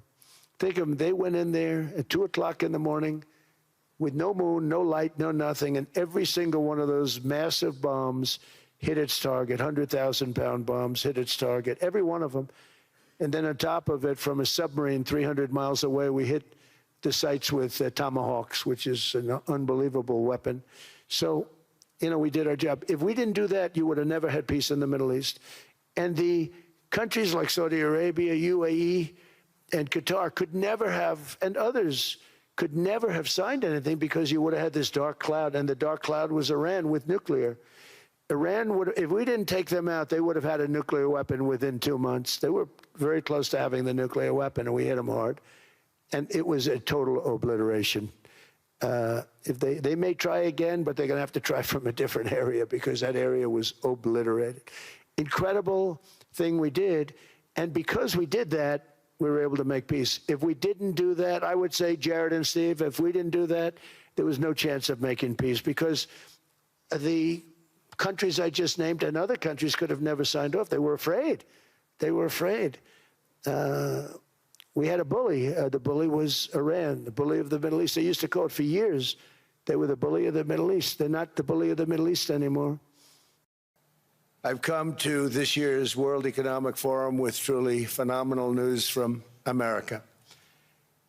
Think of them, they went in there at 2 o'clock in the morning with no moon, no light, no nothing, and every single one of those massive bombs hit its target, 100,000-pound bombs hit its target, every one of them. And then on top of it, from a submarine 300 miles away, we hit the sites with tomahawks, which is an unbelievable weapon. So, you know, we did our job. If we didn't do that, you would have never had peace in the Middle East. And the countries like Saudi Arabia, UAE, and Qatar could never have, and others could never have signed anything because you would have had this dark cloud, and the dark cloud was Iran with nuclear. Iran would, if we didn't take them out, they would have had a nuclear weapon within 2 months. They were very close to having the nuclear weapon, and we hit them hard. And it was a total obliteration. If they may try again, but they're going to have to try from a different area because that area was obliterated. Incredible thing we did. And because we did that, we were able to make peace. If we didn't do that, I would say, Jared and Steve, if we didn't do that, there was no chance of making peace because the countries I just named and other countries could have never signed off. They were afraid. They were afraid. We had a bully. The bully was Iran, the bully of the Middle East. They used to call it for years. They were the bully of the Middle East. They're not the bully of the Middle East anymore. I've come to this year's World Economic Forum with truly phenomenal news from America.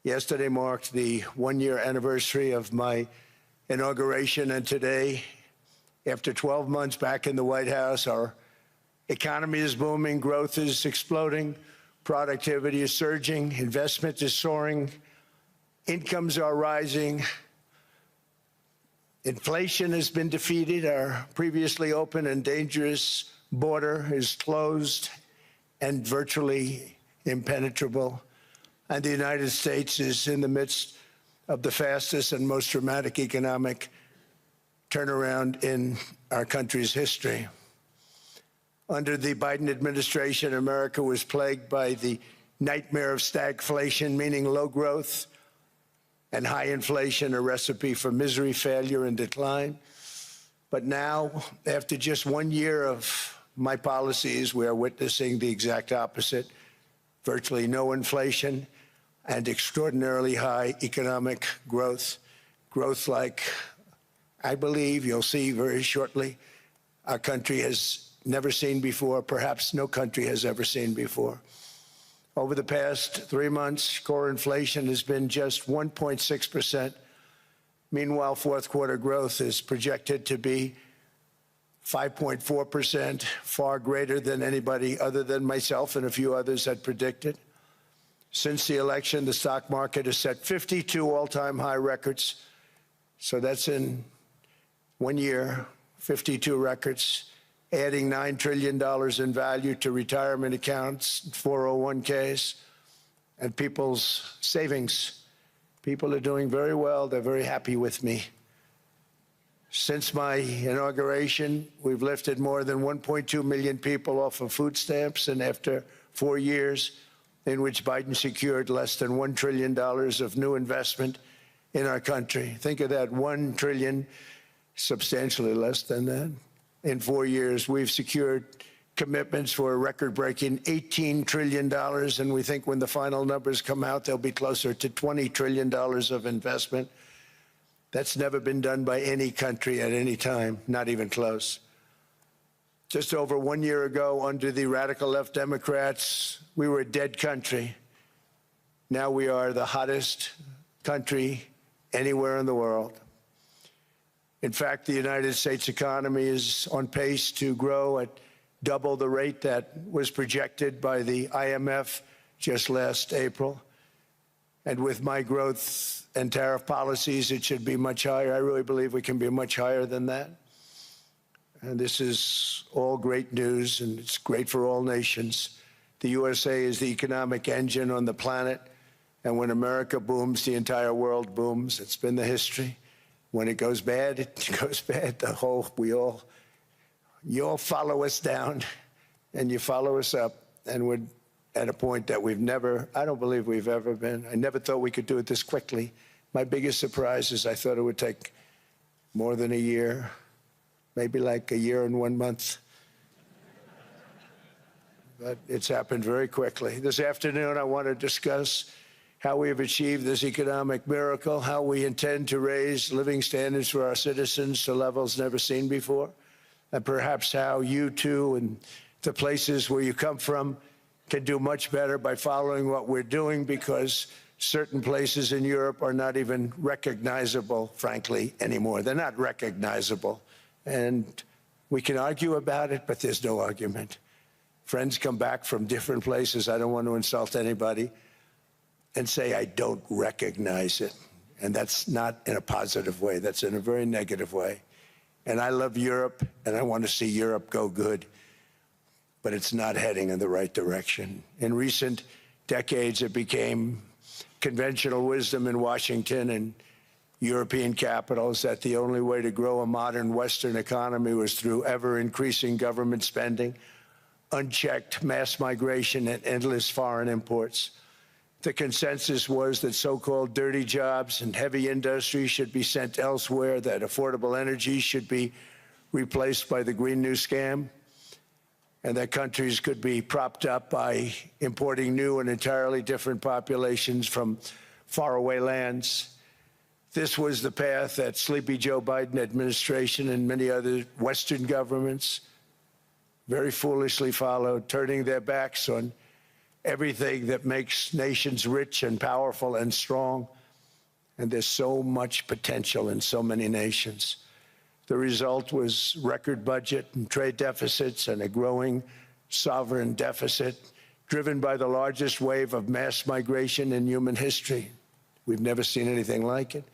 Yesterday marked the 1-year anniversary of my inauguration, and today, after 12 months back in the White House, our economy is booming, growth is exploding, productivity is surging, investment is soaring, incomes are rising, inflation has been defeated, our previously open and dangerous border is closed and virtually impenetrable, and the United States is in the midst of the fastest and most dramatic economic turnaround in our country's history. Under the Biden administration, America was plagued by the nightmare of stagflation, meaning low growth and high inflation, a recipe for misery, failure, and decline. But now, after just 1 year of my policies, we are witnessing the exact opposite. Virtually no inflation and extraordinarily high economic growth. Growth like I believe you'll see very shortly our country has never seen before, perhaps no country has ever seen before. Over the past 3 months, core inflation has been just 1.6%. Meanwhile, fourth quarter growth is projected to be 5.4%, far greater than anybody other than myself and a few others had predicted. Since the election, the stock market has set 52 all-time high records. So that's in 1 year, 52 records, adding $9 trillion in value to retirement accounts, 401ks, and people's savings. People are doing very well. They're very happy with me. Since my inauguration, we've lifted more than 1.2 million people off of food stamps, and after 4 years in which Biden secured less than $1 trillion of new investment in our country. Think of that, $1 trillion, substantially less than that. In 4 years, we've secured commitments for a record-breaking $18 trillion, and we think when the final numbers come out, they'll be closer to $20 trillion of investment. That's never been done by any country at any time, not even close. Just over 1 year ago, under the radical left Democrats, we were a dead country. Now we are the hottest country anywhere in the world. In fact, the United States economy is on pace to grow at double the rate that was projected by the IMF just last April. And with my growth and tariff policies, it should be much higher. I really believe we can be much higher than that. And this is all great news, and it's great for all nations. The USA is the economic engine on the planet, and when America booms, the entire world booms. It's been the history. When it goes bad, it goes bad. You all follow us down, and you follow us up, and we're at a point that I don't believe we've ever been. I never thought we could do it this quickly. My biggest surprise is I thought it would take more than a year, maybe like a year and 1 month. But it's happened very quickly. This afternoon, I want to discuss how we have achieved this economic miracle, how we intend to raise living standards for our citizens to levels never seen before, and perhaps how you too and the places where you come from can do much better by following what we're doing, because certain places in Europe are not even recognizable, frankly, anymore. They're not recognizable. And we can argue about it, but there's no argument. Friends come back from different places. I don't want to insult anybody, and say, I don't recognize it. And that's not in a positive way. That's in a very negative way. And I love Europe, and I want to see Europe go good, but it's not heading in the right direction. In recent decades, it became conventional wisdom in Washington and European capitals that the only way to grow a modern Western economy was through ever-increasing government spending, unchecked mass migration, and endless foreign imports. The consensus was that so-called dirty jobs and heavy industry should be sent elsewhere, that affordable energy should be replaced by the Green New Scam, and that countries could be propped up by importing new and entirely different populations from faraway lands. This was the path that Sleepy Joe Biden administration and many other Western governments very foolishly followed, turning their backs on everything that makes nations rich and powerful and strong. And there's so much potential in so many nations. The result was record budget and trade deficits and a growing sovereign deficit driven by the largest wave of mass migration in human history. We've never seen anything like it.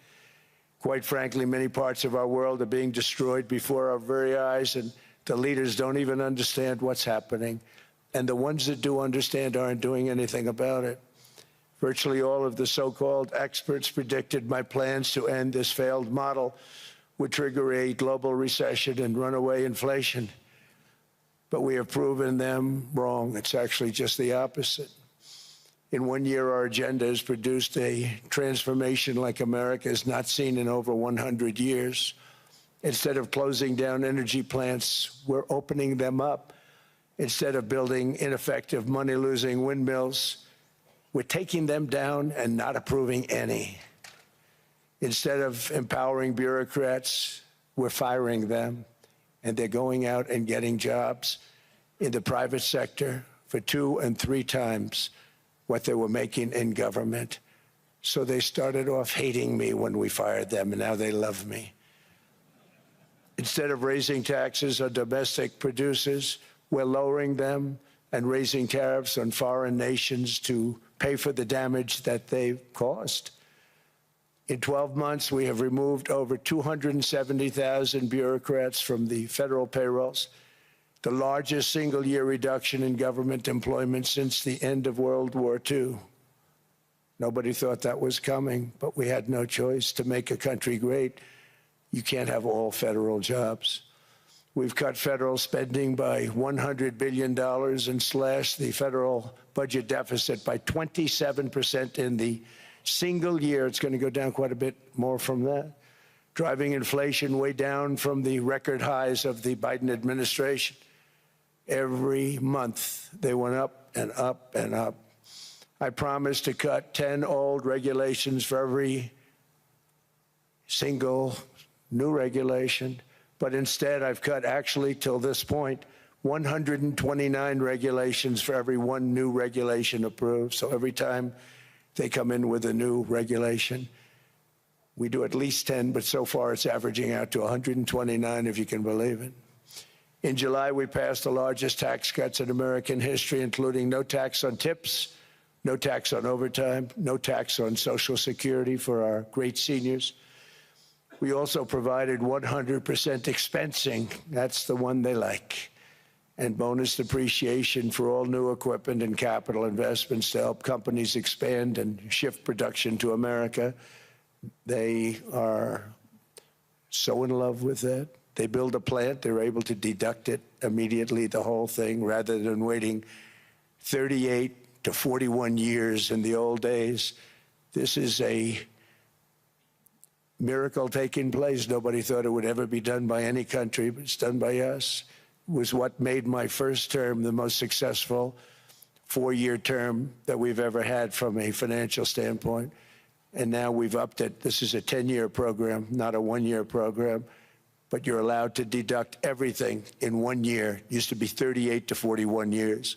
Quite frankly, many parts of our world are being destroyed before our very eyes, and the leaders don't even understand what's happening. And the ones that do understand aren't doing anything about it. Virtually all of the so-called experts predicted my plans to end this failed model would trigger a global recession and runaway inflation. But we have proven them wrong. It's actually just the opposite. In 1 year, our agenda has produced a transformation like America has not seen in over 100 years. Instead of closing down energy plants, we're opening them up. Instead of building ineffective, money-losing windmills, we're taking them down and not approving any. Instead of empowering bureaucrats, we're firing them, and they're going out and getting jobs in the private sector for 2 and 3 times what they were making in government. So they started off hating me when we fired them, and now they love me. Instead of raising taxes on domestic producers, we're lowering them and raising tariffs on foreign nations to pay for the damage that they've caused. In 12 months, we have removed over 270,000 bureaucrats from the federal payrolls, the largest single-year reduction in government employment since the end of World War II. Nobody thought that was coming, but we had no choice. To make a country great, You can't have all federal jobs. We've cut federal spending by $100 billion and slashed the federal budget deficit by 27% in the single year. It's going to go down quite a bit more from that, driving inflation way down from the record highs of the Biden administration. Every month, they went up and up and up. I promised to cut 10 old regulations for every single new regulation. But instead, I've cut, actually, till this point, 129 regulations for every one new regulation approved. So every time they come in with a new regulation, we do at least 10, but so far it's averaging out to 129, if you can believe it. In July, we passed the largest tax cuts in American history, including no tax on tips, no tax on overtime, no tax on Social Security for our great seniors. We also provided 100% expensing, that's the one they like, and bonus depreciation for all new equipment and capital investments to help companies expand and shift production to America. They are so in love with that. They build a plant, they're able to deduct it immediately, the whole thing, rather than waiting 38 to 41 years in the old days. This is a miracle taking place. Nobody thought it would ever be done by any country, but it's done by us. It was what made my first term the most successful four-year term that we've ever had from a financial standpoint. And now we've upped it. This is a 10-year program, not a one-year program, but you're allowed to deduct everything in 1 year. It used to be 38 to 41 years.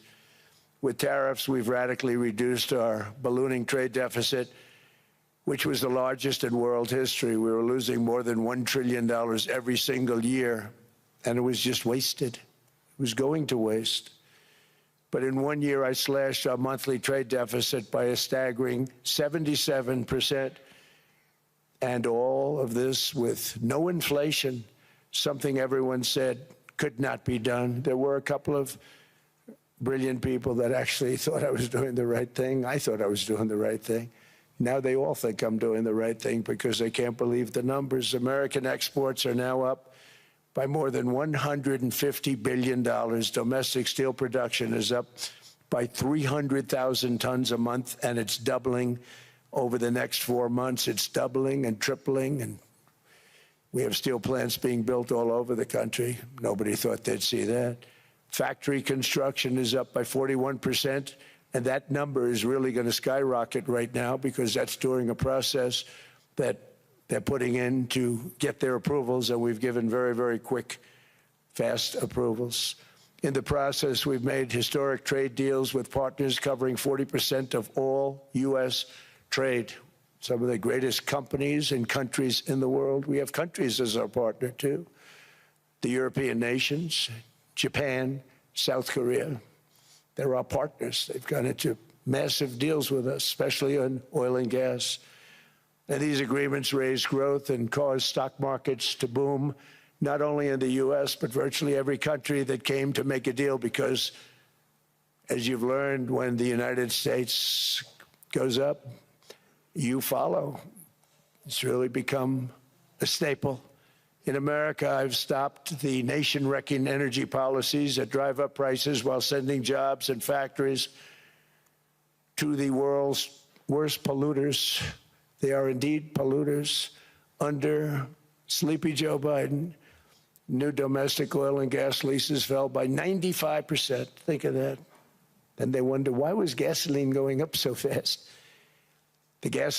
With tariffs, we've radically reduced our ballooning trade deficit, which was the largest in world history. We were losing more than $1 trillion every single year, and it was just wasted. It was going to waste. But in 1 year, I slashed our monthly trade deficit by a staggering 77%, and all of this with no inflation, something everyone said could not be done. There were a couple of brilliant people that actually thought I was doing the right thing. I thought I was doing the right thing. Now they all think I'm doing the right thing because they can't believe the numbers. American exports are now up by more than $150 billion. Domestic steel production is up by 300,000 tons a month, and it's doubling over the next 4 months. It's doubling and tripling, and we have steel plants being built all over the country. Nobody thought they'd see that. Factory construction is up by 41%. And that number is really going to skyrocket right now because that's during a process that they're putting in to get their approvals, and we've given very, very quick, fast approvals. In the process, we've made historic trade deals with partners covering 40% of all U.S. trade. Some of the greatest companies and countries in the world. We have countries as our partner, too. The European nations, Japan, South Korea. They're our partners. They've gone into massive deals with us, especially on oil and gas. And these agreements raise growth and cause stock markets to boom, not only in the U.S., but virtually every country that came to make a deal, because, as you've learned, when the United States goes up, you follow. It's really become a staple. In America, I've stopped the nation-wrecking energy policies that drive up prices while sending jobs and factories to the world's worst polluters. They are indeed polluters. Under sleepy Joe Biden, new domestic oil and gas leases fell by 95%. Think of that. And they wonder, why was gasoline going up so fast? The gasoline